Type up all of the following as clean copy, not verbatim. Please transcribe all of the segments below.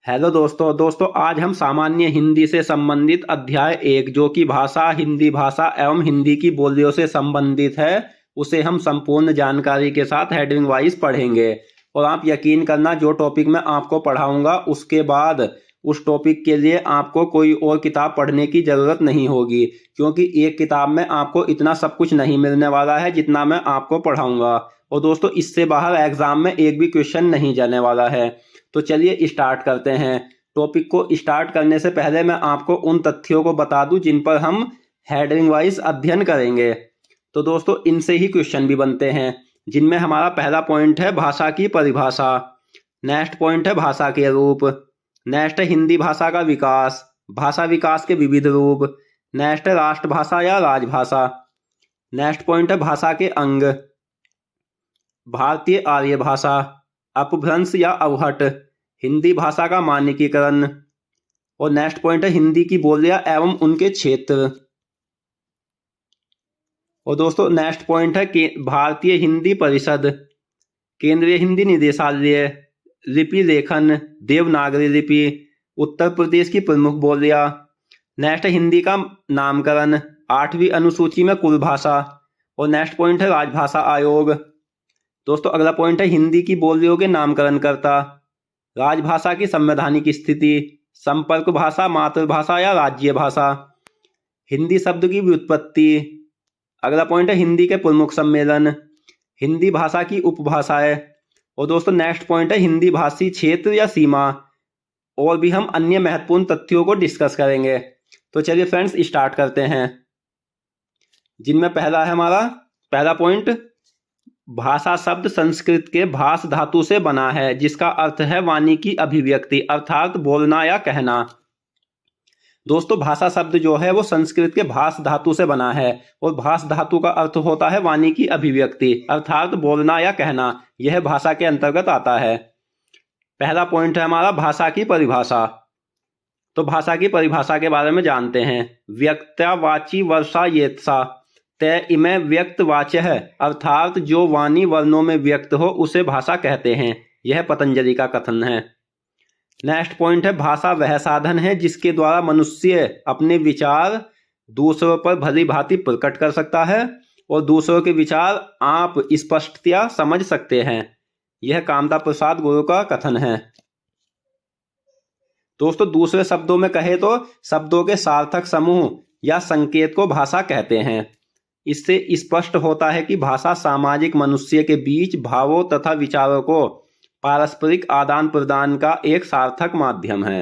Hello दोस्तों आज हम सामान्य हिंदी से संबंधित अध्याय 1 जो कि भाषा हिंदी भाषा एवं हिंदी की बोलियों से संबंधित है उसे हम संपूर्ण जानकारी के साथ हेडिंग वाइज पढ़ेंगे। और आप यकीन करना, जो टॉपिक मैं आपको पढ़ाऊंगा उसके बाद उस टॉपिक के लिए आपको कोई और किताब पढ़ने की ज़रूरत नहीं होगी, क्योंकि एक किताब में आपको इतना सब कुछ नहीं मिलने वाला है जितना मैं आपको पढ़ाऊंगा। और दोस्तों, इससे बाहर एग्जाम में एक भी क्वेश्चन नहीं जाने वाला है। तो चलिए स्टार्ट करते हैं। टॉपिक को स्टार्ट करने से पहले मैं आपको उन तथ्यों को बता दूं जिन पर हम हेडिंग वाइज अध्ययन करेंगे। तो दोस्तों, इनसे ही क्वेश्चन भी बनते हैं, जिनमें हमारा पहला पॉइंट है भाषा की परिभाषा। नेक्स्ट पॉइंट है भाषा के रूप। नेक्स्ट है हिंदी भाषा का विकास, भाषा विकास के विविध रूप। नेक्स्ट है राष्ट्रभाषा या राजभाषा। नेक्स्ट पॉइंट है भाषा के अंग, भारतीय आर्य भाषा, अपभ्रंश या अवहट, हिंदी भाषा का मानकीकरण। और नेक्स्ट पॉइंट है हिंदी की बोलियां एवं उनके क्षेत्र। और दोस्तों, नेक्स्ट पॉइंट है भारतीय हिंदी परिषद, केंद्रीय हिंदी निदेशालय, लिपि लेखन, देवनागरी लिपि, उत्तर प्रदेश की प्रमुख बोलियां। नेक्स्ट है हिंदी का नामकरण, 8वीं अनुसूची में कुल भाषा। और नेक्स्ट पॉइंट है राजभाषा आयोग। दोस्तों, अगला पॉइंट है हिंदी की बोलियों के नामकरण करता, राजभाषा की संवैधानिक स्थिति, संपर्क भाषा, मातृभाषा या राज्य भाषा, हिंदी शब्द की व्युत्पत्ति। अगला पॉइंट है हिंदी के प्रमुख सम्मेलन, हिंदी भाषा की उपभाषाएं। और दोस्तों, नेक्स्ट पॉइंट है हिंदी भाषी क्षेत्र या सीमा। और भी हम अन्य महत्वपूर्ण तथ्यों को डिस्कस करेंगे। तो चलिए फ्रेंड्स, स्टार्ट करते हैं, जिनमें पहला है हमारा पहला पॉइंट, भाषा शब्द संस्कृत के भाष धातु से बना है, जिसका अर्थ है वाणी की अभिव्यक्ति अर्थात बोलना या कहना। दोस्तों, भाषा शब्द जो है वो संस्कृत के भाष धातु से बना है, और भाष धातु का अर्थ होता है वाणी की अभिव्यक्ति अर्थात बोलना या कहना। यह भाषा के अंतर्गत आता है। पहला पॉइंट है हमारा भाषा की परिभाषा। तो भाषा की परिभाषा के बारे में जानते हैं। व्यक्तवाची वर्षा येत्सा तय इमे व्यक्त वाच्य है, अर्थात जो वाणी वर्णों में व्यक्त हो उसे भाषा कहते हैं। यह पतंजलि का कथन है। नेक्स्ट पॉइंट है भाषा वह साधन है जिसके द्वारा मनुष्य अपने विचार दूसरों पर भली भांति प्रकट कर सकता है और दूसरों के विचार आप स्पष्टतया समझ सकते हैं। यह कामता प्रसाद गुरु का कथन है। दोस्तों, दूसरे शब्दों में कहे तो शब्दों के सार्थक समूह या संकेत को भाषा कहते हैं। इससे स्पष्ट होता है कि भाषा सामाजिक मनुष्य के बीच भावों तथा विचारों को पारस्परिक आदान प्रदान का एक सार्थक माध्यम है।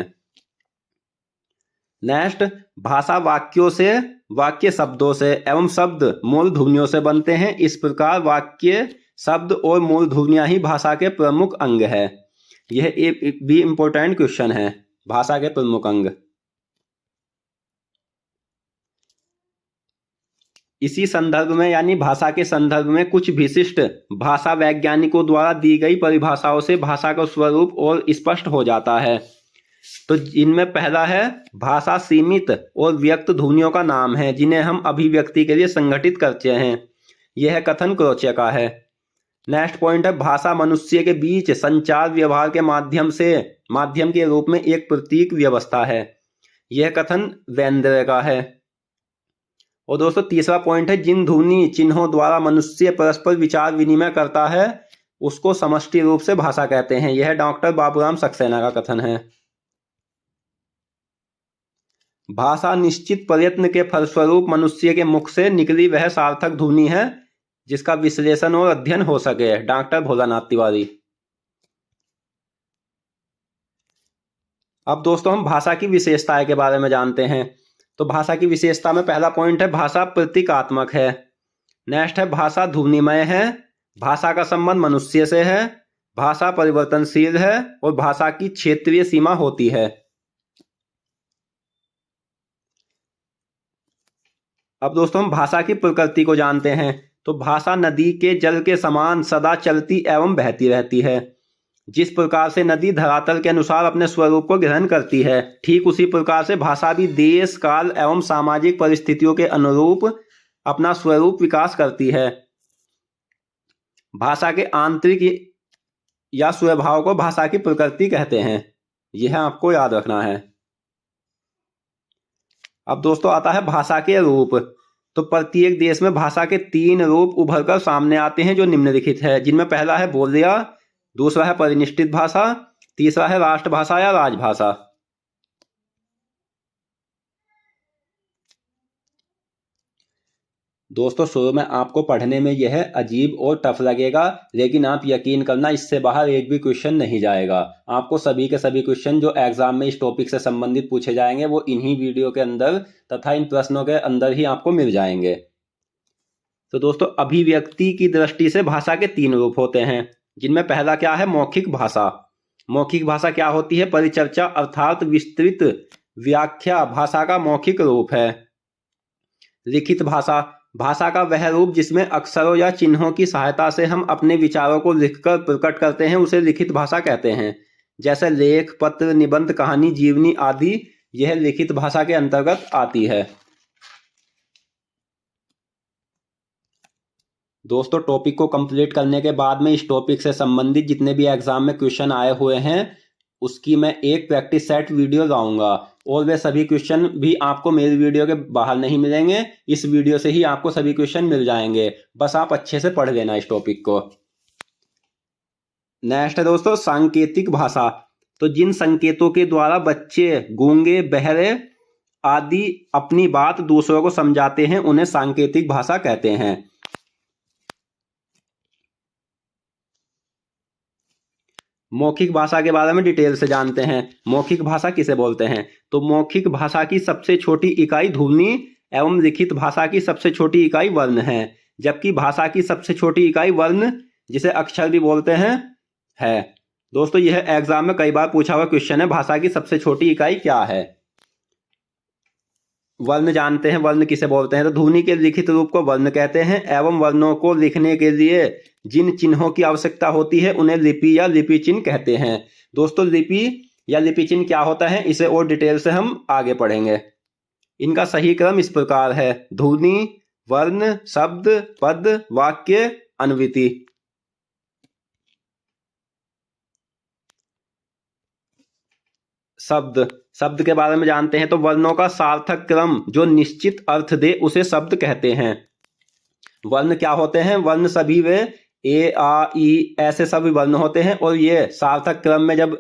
नेक्स्ट, भाषा वाक्यों से, वाक्य शब्दों से एवं शब्द मूल ध्वनियों से बनते हैं। इस प्रकार वाक्य शब्द और मूल ध्वनियां ही भाषा के प्रमुख अंग है। यह एक भी इंपॉर्टेंट क्वेश्चन है, भाषा के प्रमुख अंग। इसी संदर्भ में यानी भाषा के संदर्भ में कुछ विशिष्ट भाषा वैज्ञानिकों द्वारा दी गई परिभाषाओं से भाषा का स्वरूप और स्पष्ट हो जाता है। तो इनमें पहला है भाषा सीमित और व्यक्त ध्वनियों का नाम है जिन्हें हम अभिव्यक्ति के लिए संगठित करते हैं। यह कथन क्रोचे का है। नेक्स्ट पॉइंट है भाषा मनुष्य के बीच संचार व्यवहार के माध्यम के रूप में एक प्रतीक व्यवस्था है। यह कथन वेंद्रे का है। और दोस्तों, तीसरा पॉइंट है जिन ध्वनि चिन्हों द्वारा मनुष्य परस्पर विचार विनिमय करता है उसको समष्टि रूप से भाषा कहते हैं। यह डॉक्टर बाबूराम सक्सेना का कथन है। भाषा निश्चित प्रयत्न के फलस्वरूप मनुष्य के मुख से निकली वह सार्थक ध्वनि है जिसका विश्लेषण और अध्ययन हो सके। डॉक्टर भोलानाथ तिवारी। अब दोस्तों, हम भाषा की विशेषताएं के बारे में जानते हैं। तो भाषा की विशेषता में पहला पॉइंट है भाषा प्रतीकात्मक है। नेक्स्ट है भाषा ध्वनिमय है, भाषा का संबंध मनुष्य से है, भाषा परिवर्तनशील है और भाषा की क्षेत्रीय सीमा होती है। अब दोस्तों, हम भाषा की प्रकृति को जानते हैं। तो भाषा नदी के जल के समान सदा चलती एवं बहती रहती है। जिस प्रकार से नदी धरातल के अनुसार अपने स्वरूप को ग्रहण करती है, ठीक उसी प्रकार से भाषा भी देश काल एवं सामाजिक परिस्थितियों के अनुरूप अपना स्वरूप विकास करती है। भाषा के आंतरिक या स्वभाव को भाषा की प्रकृति कहते हैं। यह आपको याद रखना है। अब दोस्तों आता है भाषा के रूप। तो प्रत्येक देश में भाषा के 3 रूप उभर कर सामने आते हैं जो निम्नलिखित है, जिनमें पहला है बोलिया, दूसरा है परिनिष्ठित भाषा, तीसरा है राष्ट्रभाषा या राजभाषा। दोस्तों शुरू में आपको पढ़ने में यह अजीब और टफ लगेगा, लेकिन आप यकीन करना इससे बाहर एक भी क्वेश्चन नहीं जाएगा। आपको सभी के सभी क्वेश्चन जो एग्जाम में इस टॉपिक से संबंधित पूछे जाएंगे वो इन्हीं वीडियो के अंदर तथा इन प्रश्नों के अंदर ही आपको मिल जाएंगे। तो दोस्तों अभिव्यक्ति की दृष्टि से भाषा के 3 रूप होते हैं, जिनमें पहला क्या है मौखिक भाषा। मौखिक भाषा क्या होती है? परिचर्चा अर्थात विस्तृत व्याख्या भाषा का मौखिक रूप है। लिखित भाषा, भाषा का वह रूप जिसमें अक्षरों या चिन्हों की सहायता से हम अपने विचारों को लिखकर प्रकट करते हैं, उसे लिखित भाषा कहते हैं। जैसे लेख, पत्र, निबंध, कहानी, जीवनी आदि यह लिखित भाषा के अंतर्गत आती है। दोस्तों टॉपिक को कंप्लीट करने के बाद में इस टॉपिक से संबंधित जितने भी एग्जाम में क्वेश्चन आए हुए हैं उसकी मैं एक प्रैक्टिस सेट वीडियो लाऊंगा, और वे सभी क्वेश्चन भी आपको मेरी वीडियो के बाहर नहीं मिलेंगे, इस वीडियो से ही आपको सभी क्वेश्चन मिल जाएंगे। बस आप अच्छे से पढ़ लेना इस टॉपिक को। नेक्स्ट है दोस्तों सांकेतिक भाषा। तो जिन संकेतों के द्वारा बच्चे, गूंगे, बहरे आदि अपनी बात दूसरों को समझाते हैं उन्हें सांकेतिक भाषा कहते हैं। मौखिक भाषा के बारे में डिटेल से जानते हैं। मौखिक भाषा किसे बोलते हैं? तो मौखिक भाषा की सबसे छोटी इकाई ध्वनि एवं लिखित भाषा की सबसे छोटी इकाई वर्ण है, जबकि भाषा की सबसे छोटी इकाई वर्ण जिसे अक्षर भी बोलते हैं है। दोस्तों यह एग्जाम में कई बार पूछा हुआ क्वेश्चन है, भाषा की सबसे छोटी इकाई क्या है? वर्ण जानते हैं, वर्ण किसे बोलते हैं? तो ध्वनि के लिखित रूप को वर्ण कहते हैं एवं वर्णों को लिखने के लिए जिन चिन्हों की आवश्यकता होती है उन्हें लिपि या लिपि चिन्ह कहते हैं। दोस्तों लिपि या लिपि चिन्ह क्या होता है इसे और डिटेल से हम आगे पढ़ेंगे। इनका सही क्रम इस प्रकार है: ध्वनि, वर्ण, शब्द, पद, वाक्य, अन्विति। शब्द, शब्द के बारे में जानते हैं। तो वर्णों का सार्थक क्रम जो निश्चित अर्थ दे उसे शब्द कहते हैं। वर्ण क्या होते हैं? वर्ण सभी वे ए, आ, ई ऐसे सभी वर्ण होते हैं और ये सार्थक क्रम में जब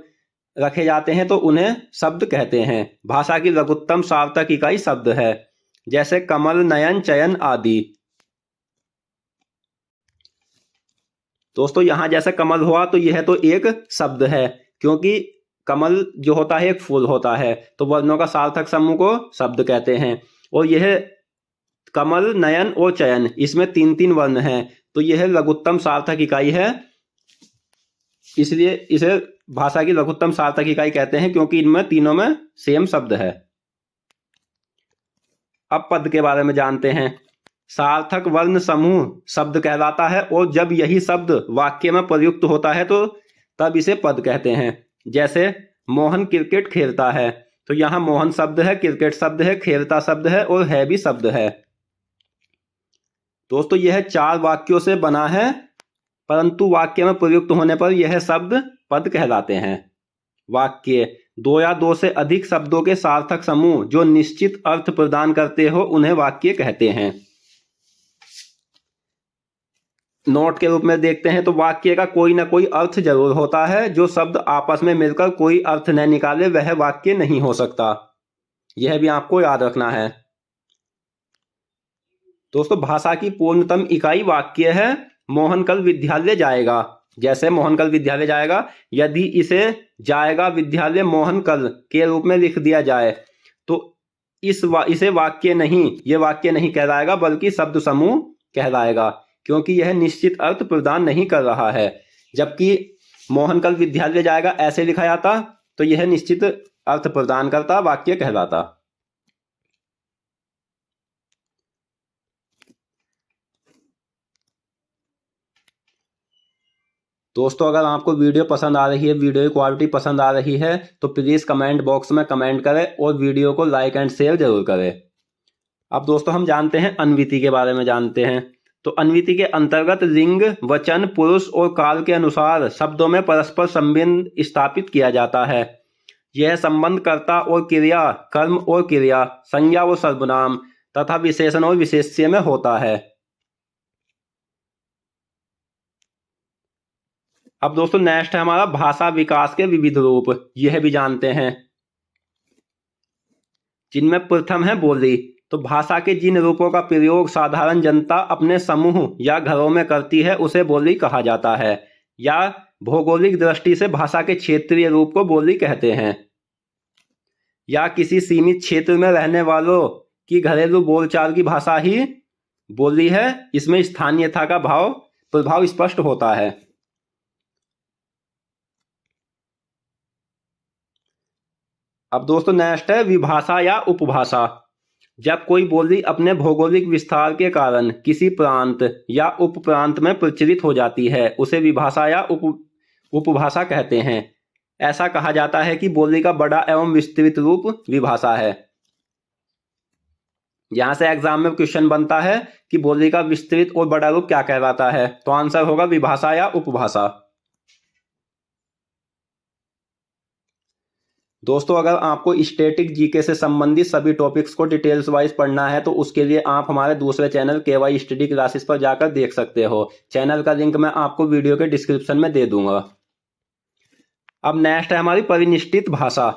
रखे जाते हैं तो उन्हें शब्द कहते हैं। भाषा की लघुत्तम सार्थक इकाई शब्द है, जैसे कमल, नयन, चयन आदि। दोस्तों यहां जैसे कमल हुआ तो यह तो एक शब्द है, क्योंकि कमल जो होता है एक फूल होता है, तो वर्णों का सार्थक समूह को शब्द कहते हैं। और यह कमल, नयन और चयन इसमें 3-3 वर्ण हैं, तो यह लघुत्तम सार्थक इकाई है, इसलिए इसे भाषा की लघुत्तम सार्थक इकाई कहते हैं, क्योंकि इनमें तीनों में सेम शब्द है। अब पद के बारे में जानते हैं। सार्थक वर्ण समूह शब्द कहलाता है, और जब यही शब्द वाक्य में प्रयुक्त होता है तो तब इसे पद कहते हैं। जैसे मोहन क्रिकेट खेलता है, तो यहां मोहन शब्द है, क्रिकेट शब्द है, खेलता शब्द है और है भी शब्द है। दोस्तों यह 4 वाक्यों से बना है, परंतु वाक्य में प्रयुक्त होने पर यह शब्द पद कहलाते हैं। वाक्य 2 या 2 से अधिक शब्दों के सार्थक समूह जो निश्चित अर्थ प्रदान करते हो उन्हें वाक्य कहते हैं। नोट के रूप में देखते हैं तो वाक्य का कोई ना कोई अर्थ जरूर होता है, जो शब्द आपस में मिलकर कोई अर्थ न निकाले वह वाक्य नहीं हो सकता, यह भी आपको याद रखना है। दोस्तों भाषा की पूर्णतम इकाई वाक्य है। मोहन कल विद्यालय जाएगा, जैसे मोहन कल विद्यालय जाएगा, यदि इसे जाएगा विद्यालय मोहन कल के रूप में लिख दिया जाए तो इसे वाक्य नहीं, ये वाक्य नहीं कहलाएगा बल्कि शब्द समूह कहलाएगा, क्योंकि यह निश्चित अर्थ प्रदान नहीं कर रहा है। जबकि मोहन कल विद्यालय जाएगा ऐसे लिखा जाता तो यह निश्चित अर्थ प्रदान करता, वाक्य कहलाता। दोस्तों अगर आपको वीडियो पसंद आ रही है, वीडियो की क्वालिटी पसंद आ रही है तो प्लीज़ कमेंट बॉक्स में कमेंट करें और वीडियो को लाइक एंड शेयर जरूर करें। अब दोस्तों हम जानते हैं अन्विति के बारे में जानते हैं। तो अन्विति के अंतर्गत लिंग, वचन, पुरुष और काल के अनुसार शब्दों में परस्पर संबंध स्थापित किया जाता है। यह संबंध कर्ता और क्रिया, कर्म और क्रिया, संज्ञा और सर्वनाम तथा विशेषण और विशेष्य में होता है। अब दोस्तों नेक्स्ट है हमारा भाषा विकास के विविध रूप, यह भी जानते हैं, जिनमें प्रथम है बोली। तो भाषा के जिन रूपों का प्रयोग साधारण जनता अपने समूह या घरों में करती है उसे बोली कहा जाता है, या भौगोलिक दृष्टि से भाषा के क्षेत्रीय रूप को बोली कहते हैं, या किसी सीमित क्षेत्र में रहने वालों की घरेलू बोलचाल की भाषा ही बोली है। इसमें स्थानीयता का प्रभाव स्पष्ट होता है। अब दोस्तों नेक्स्ट है विभाषा या उपभाषा। जब कोई बोली अपने भौगोलिक विस्तार के कारण किसी प्रांत या उपप्रांत में प्रचलित हो जाती है उसे विभाषा या उपभाषा कहते हैं। ऐसा कहा जाता है कि बोली का बड़ा एवं विस्तृत रूप विभाषा है। यहां से एग्जाम में क्वेश्चन बनता है कि बोली का विस्तृत और बड़ा रूप क्या कहलाता है, तो आंसर होगा विभाषा या उपभाषा। दोस्तों अगर आपको स्टैटिक जीके से संबंधित सभी टॉपिक्स को डिटेल्स वाइज पढ़ना है तो उसके लिए आप हमारे दूसरे चैनल केवाई स्टडी क्लासेस पर जाकर देख सकते हो। चैनल का लिंक मैं आपको वीडियो के डिस्क्रिप्शन में दे दूंगा। अब नेक्स्ट है हमारी परिनिष्ठित भाषा।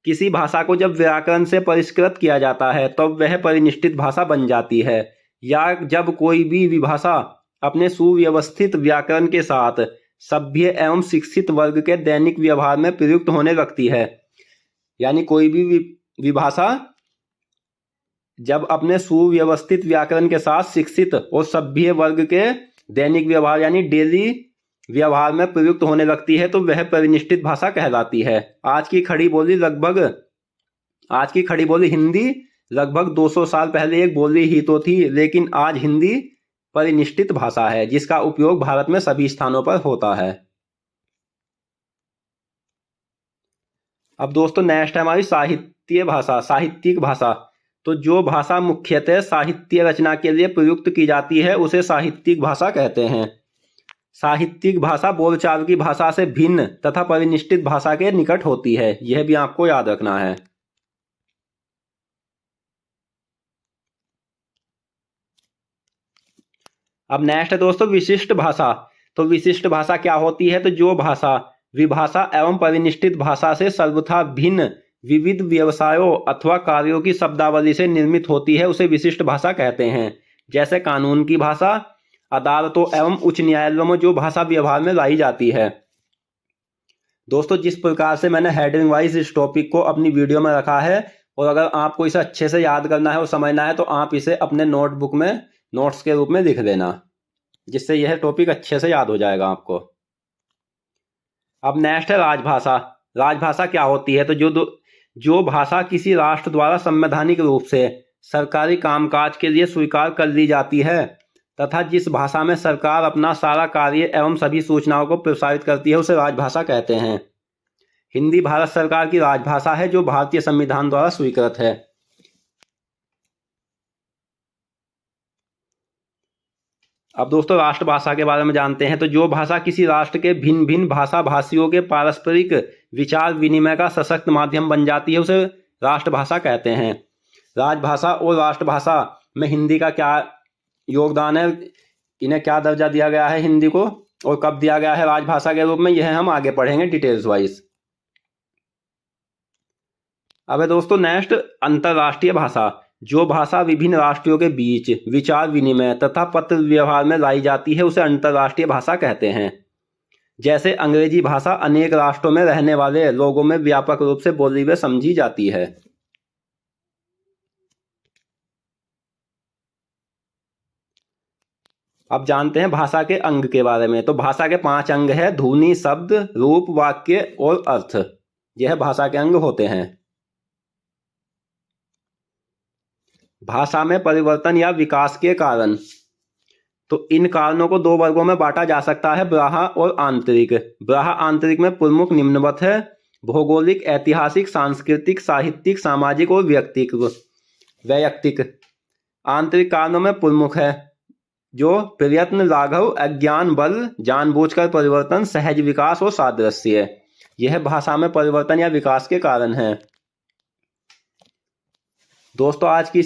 किसी भाषा को जब व्याकरण से परिष्कृत किया जाता है तब तो वह परिनिष्ठित भाषा बन जाती है, या जब कोई भी विभाषा अपने सुव्यवस्थित व्याकरण के साथ सभ्य एवं शिक्षित वर्ग के दैनिक व्यवहार में प्रयुक्त होने लगती है। यानी कोई भी विभाषा जब अपने सुव्यवस्थित व्याकरण के साथ शिक्षित और सभ्य वर्ग के दैनिक व्यवहार यानी डेली व्यवहार में प्रयुक्त होने लगती है तो वह परिनिष्ठित भाषा कहलाती है। आज की खड़ी बोली हिंदी लगभग 200 साल पहले एक बोली ही तो थी, लेकिन आज हिंदी परिनिष्ठित भाषा है जिसका उपयोग भारत में सभी स्थानों पर होता है। अब दोस्तों नेक्स्ट है हमारी साहित्यिक भाषा। तो जो भाषा मुख्यतः साहित्य रचना के लिए प्रयुक्त की जाती है उसे साहित्यिक भाषा कहते हैं। साहित्यिक भाषा बोलचाल की भाषा से भिन्न तथा परिनिष्ठित भाषा के निकट होती है, यह भी आपको याद रखना है। अब नेक्स्ट है दोस्तों विशिष्ट भाषा। तो विशिष्ट भाषा क्या होती है, तो जो भाषा विभाषा एवं परिनिष्ठित भाषा से सर्वथा भिन्न विविध व्यवसायों अथवा कार्यों की शब्दावली से निर्मित होती है उसे विशिष्ट भाषा कहते हैं। जैसे कानून की भाषा, अदालतों एवं उच्च न्यायालयों में जो भाषा व्यवहार में लाई जाती है। दोस्तों जिस प्रकार से मैंने हेडिंग वाइज इस टॉपिक को अपनी वीडियो में रखा है, और अगर आपको इसे अच्छे से याद करना है और समझना है तो आप इसे अपने नोटबुक में नोट्स के रूप में लिख देना, जिससे यह टॉपिक अच्छे से याद हो जाएगा आपको। अब नेक्स्ट है राजभाषा। राजभाषा क्या होती है, तो जो भाषा किसी राष्ट्र द्वारा संवैधानिक रूप से सरकारी कामकाज के लिए स्वीकार कर ली जाती है तथा जिस भाषा में सरकार अपना सारा कार्य एवं सभी सूचनाओं को प्रसारित करती है उसे राजभाषा कहते हैं। हिंदी भारत सरकार की राजभाषा है जो भारतीय संविधान द्वारा स्वीकृत है। अब दोस्तों राष्ट्रभाषा के बारे में जानते हैं। तो जो भाषा किसी राष्ट्र के भिन्न भिन्न भाषा भाषियों के पारस्परिक विचार विनिमय का सशक्त माध्यम बन जाती है उसे राष्ट्रभाषा कहते हैं। राजभाषा और राष्ट्रभाषा में हिंदी का क्या योगदान है, इन्हें क्या दर्जा दिया गया है हिंदी को, और कब दिया गया है राजभाषा के रूप में, यह हम आगे पढ़ेंगे डिटेल्स वाइज। अब दोस्तों नेक्स्ट अंतरराष्ट्रीय भाषा। जो भाषा विभिन्न राष्ट्रों के बीच विचार विनिमय तथा पत्र व्यवहार में लाई जाती है उसे अंतरराष्ट्रीय भाषा कहते हैं। जैसे अंग्रेजी भाषा अनेक राष्ट्रों में रहने वाले लोगों में व्यापक रूप से बोली व समझी जाती है। अब जानते हैं भाषा के अंग के बारे में। तो भाषा के 5 अंग है: ध्वनि, शब्द, रूप, वाक्य और अर्थ। यह भाषा के अंग होते हैं। भाषा में परिवर्तन या विकास के कारण। तो इन कारणों को 2 वर्गों में बांटा जा सकता है: बाह्य और आंतरिक। बाह्य आंतरिक में प्रमुख निम्नवत है: भौगोलिक, ऐतिहासिक, सांस्कृतिक, साहित्यिक, सामाजिक और वैयक्तिक। आंतरिक कारणों में प्रमुख है जो प्रयत्न, लाघव, अज्ञान, बल, जानबूझकर परिवर्तन, सहज विकास और सादृश्य। यह भाषा में परिवर्तन या विकास के कारण है। दोस्तों आज की